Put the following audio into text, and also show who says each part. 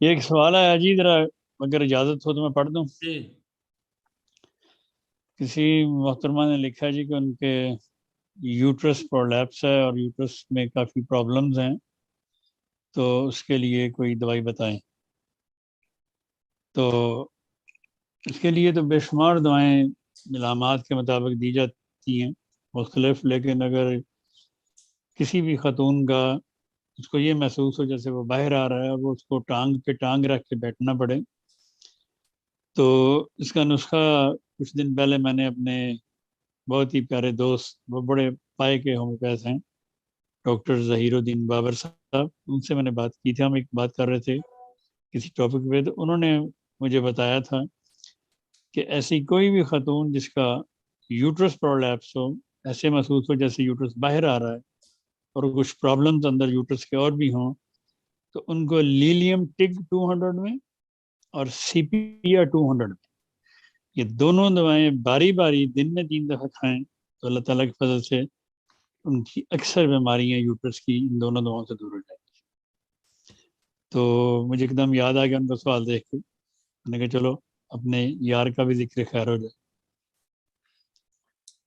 Speaker 1: ایک سوال آیا جی، ذرا اگر اجازت ہو تو میں پڑھ دوں.
Speaker 2: جی
Speaker 1: کسی محترمہ نے لکھا جی کہ ان کے یوٹرس پرولیپس ہے اور یوٹرس میں کافی پرابلمز ہیں، تو اس کے لیے کوئی دوائی بتائیں. تو اس کے لیے تو بے شمار دوائیں علامات کے مطابق دی جاتی ہیں مختلف، لیکن اگر کسی بھی خاتون کا اس کو یہ محسوس ہو جیسے وہ باہر آ رہا ہے اور وہ اس کو ٹانگ پہ ٹانگ رکھ کے بیٹھنا پڑے، تو اس کا نسخہ کچھ دن پہلے میں نے اپنے بہت ہی پیارے دوست، وہ بڑے پائے کے ہومیوپیتھ ہیں، ڈاکٹر ظہیر الدین بابر صاحب، ان سے میں نے بات کی تھی. ہم ایک بات کر رہے تھے کسی ٹاپک پہ، تو انہوں نے مجھے بتایا تھا کہ ایسی کوئی بھی خاتون جس کا یوٹرس پرولیپس ہو، ایسے محسوس ہو جیسے یوٹرس باہر آ رہا ہے اور کچھ پرابلمز اندر یوٹرس کے اور بھی ہوں، تو ان کو لیلیم ٹگ 200 میں اور CPR 200 میں، یہ دونوں دوائیں باری باری دن میں 3 دفعہ کھائیں تو اللہ تعالیٰ کے فضل سے ان کی اکثر بیماریاں یوٹرس کی ان دونوں دواؤں سے دور ہو جائیں گی. تو مجھے ایک دم یاد آ گیا ان کا سوال دیکھ کے، میں نے کہا چلو اپنے یار کا بھی ذکر خیر ہو جائے.